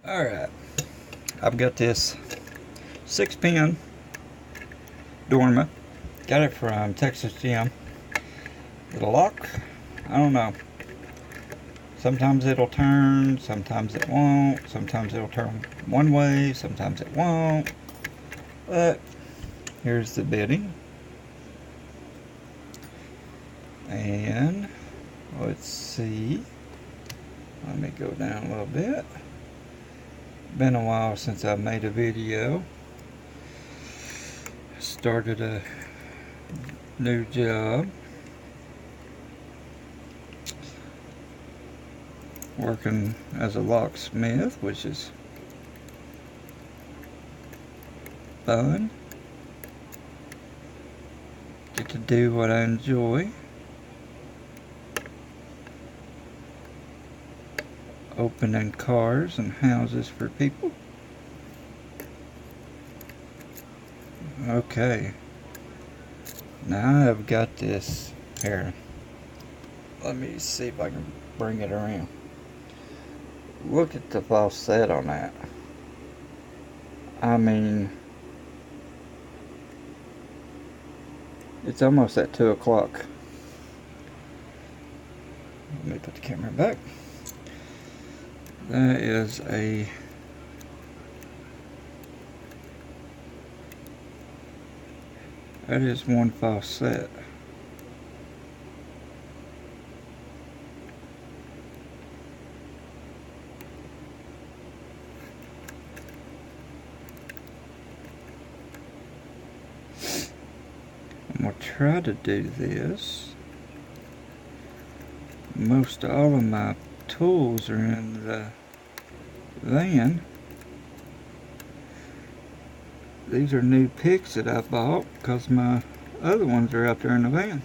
Alright, I've got this 6-pin Dorma. Got it from Texas Gym. It'll lock, I don't know. Sometimes it'll turn, sometimes it won't. Sometimes it'll turn one way, sometimes it won't. But here's the bitting. And let's see. Let me go down a little bit. Been a while since I made a video. Started a new job. Working as a locksmith, which is fun. Get to do what I enjoy. Opening cars and houses for people. Okay. Now I've got this here. Let me see if I can bring it around. Look at the falset on that. I mean, it's almost at 2 o'clock. Let me put the camera back. That is one faucet. I'm going to try to do this. Most all of my tools are in the van. These are new picks that I bought because my other ones are out there in the van.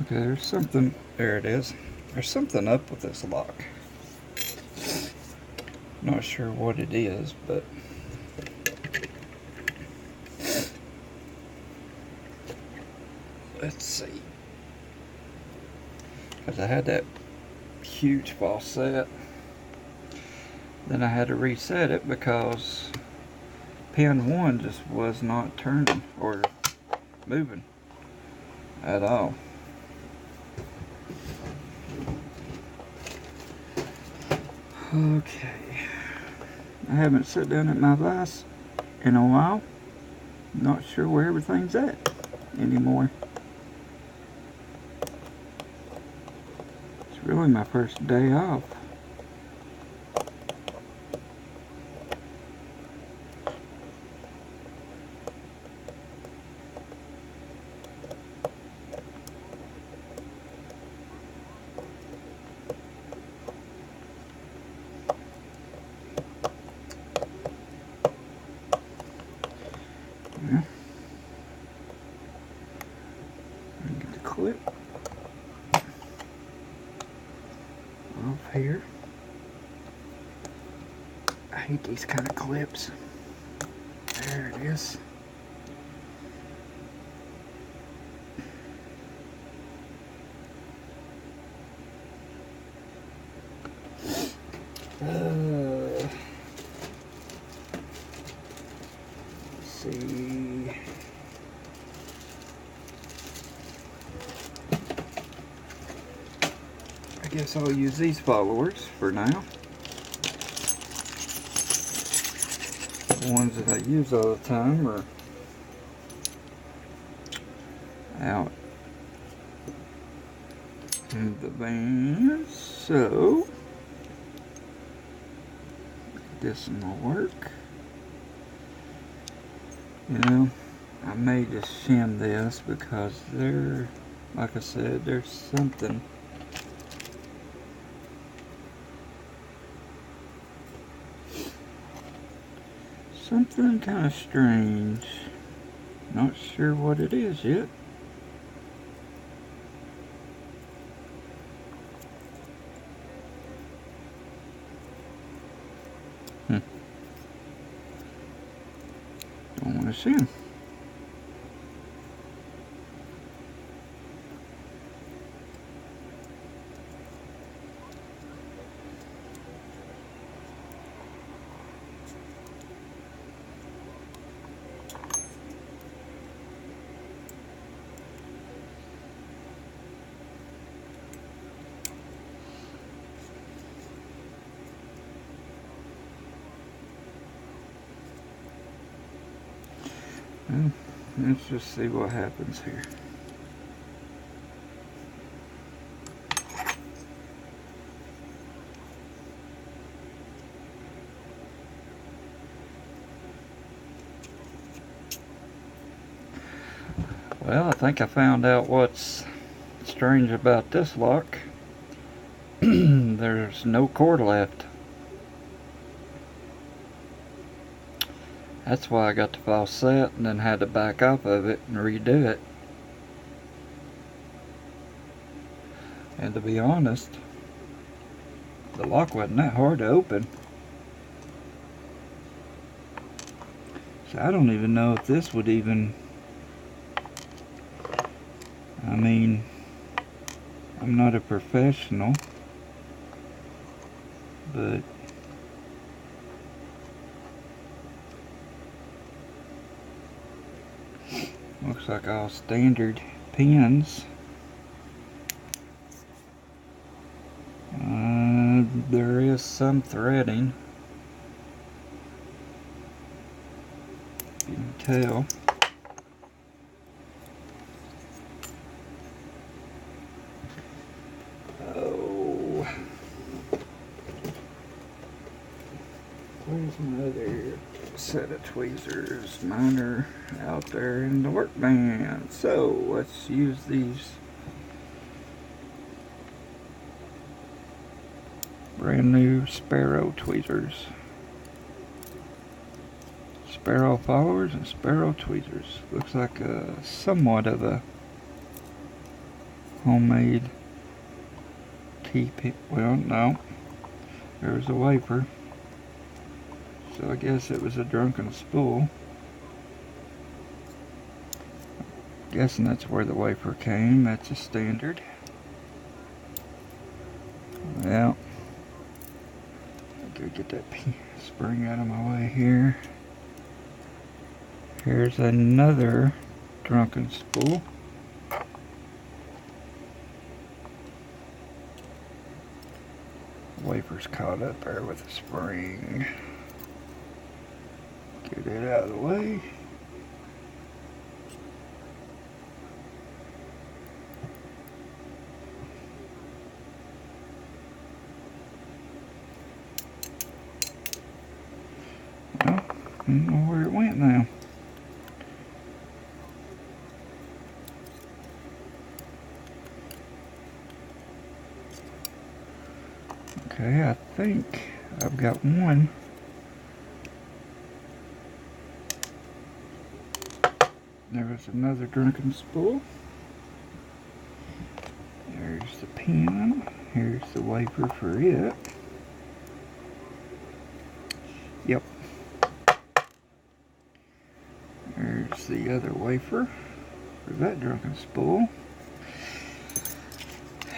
Okay, there's something, there it is. There's something up with this lock. Not sure what it is, but let's see. Because I had that huge faucet. Then I had to reset it because pin 1 just was not turning or moving at all. Okay, I haven't sat down at my vise in a while. Not sure where everything's at anymore. It's really my first day off. Yeah. Get the clip off here. I hate these kind of clips. There it is. Let's see. I guess I'll use these followers for now. The ones that I use all the time are out in the van, so this one will work. You know, I may just shim this because there, like I said, there's something kind of strange. Not sure what it is yet. Don't want to see him. Well, let's just see what happens here. Well, I think I found out what's strange about this lock. There's no cord left. That's why I got the faucet and then had to back off of it and redo it. And to be honest, the lock wasn't that hard to open. So I don't even know if this would even, I mean, I'm not a professional, but looks like all standard pins. There is some threading, you can tell. Oh, where's my other set of tweezers? Mine are out there in the work van. So let's use these brand new Sparrow tweezers. Sparrow followers and Sparrow tweezers. Looks like somewhat of a homemade teepee. Well, no. There's a wafer. So I guess it was a drunken spool. Guessing that's where the wafer came. That's a standard. Well, I gotta get that spring out of my way here. Here's another drunken spool. Wafer's caught up there with the spring. Get it out of the way. I don't know where it went now. Okay, I think I've got one. There was another drunken spool. There's the pen. Here's the wafer for it. Yep. There's the other wafer for that drunken spool.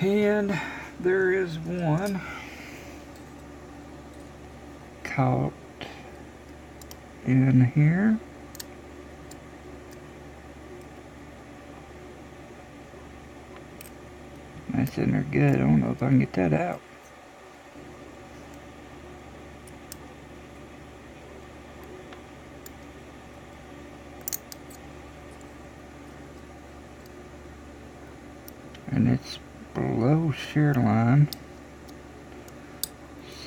And there is one caught in here. That's in there good. I don't know if I can get that out. And it's below shear line.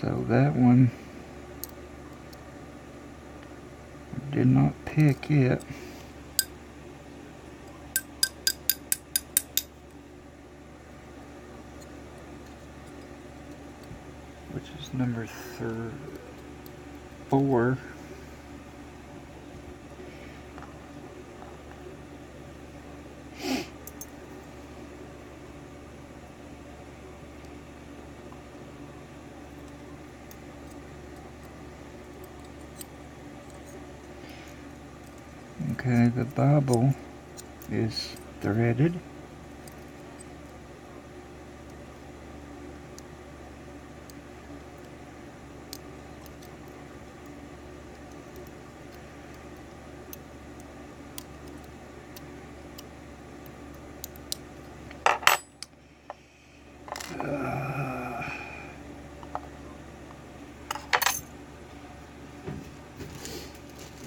So that one did not pick it. Which is number 4. Okay, the Bible is threaded.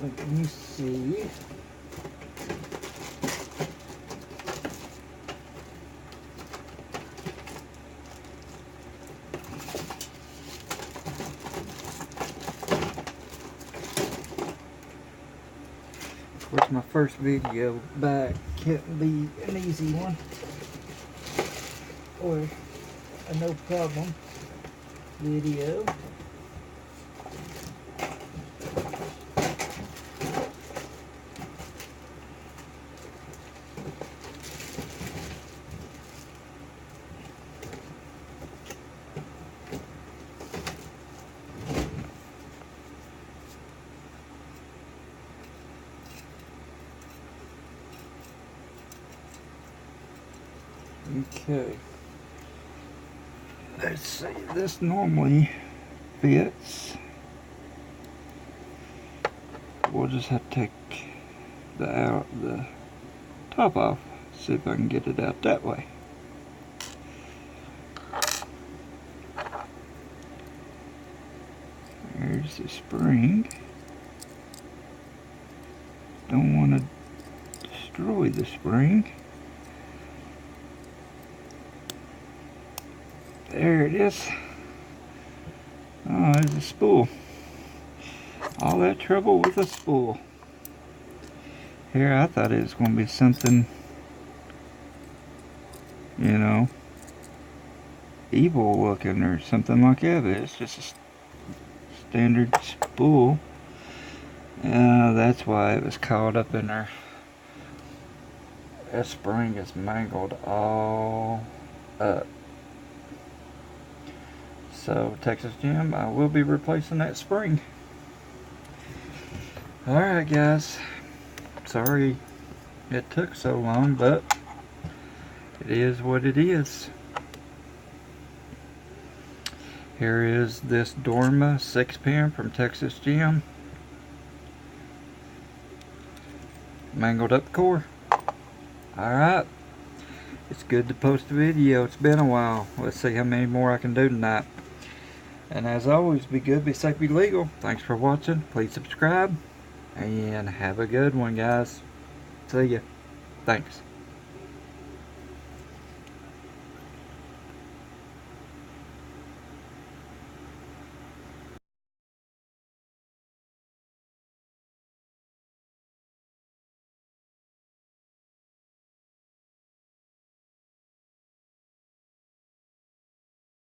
Let me see. Of course, my first video back can't be an easy one or a no problem video. Okay, let's see, this normally fits. We'll just have to take the top off, see if I can get it out that way. There's the spring. Don't want to destroy the spring. There it is. Oh, there's a spool. All that trouble with a spool. Here, I thought it was going to be something, you know, evil looking or something like that, but it's just a standard spool. That's why it was caught up in there. That spring is mangled all up. So, Texas Jim, I will be replacing that spring. Alright guys, sorry it took so long, but it is what it is. Here is this Dorma 6-pin from Texas Jim. Mangled up core. Alright, it's good to post a video. It's been a while. Let's see how many more I can do tonight. And as always, be good, be safe, be legal. Thanks for watching. Please subscribe. And have a good one, guys. See ya. Thanks.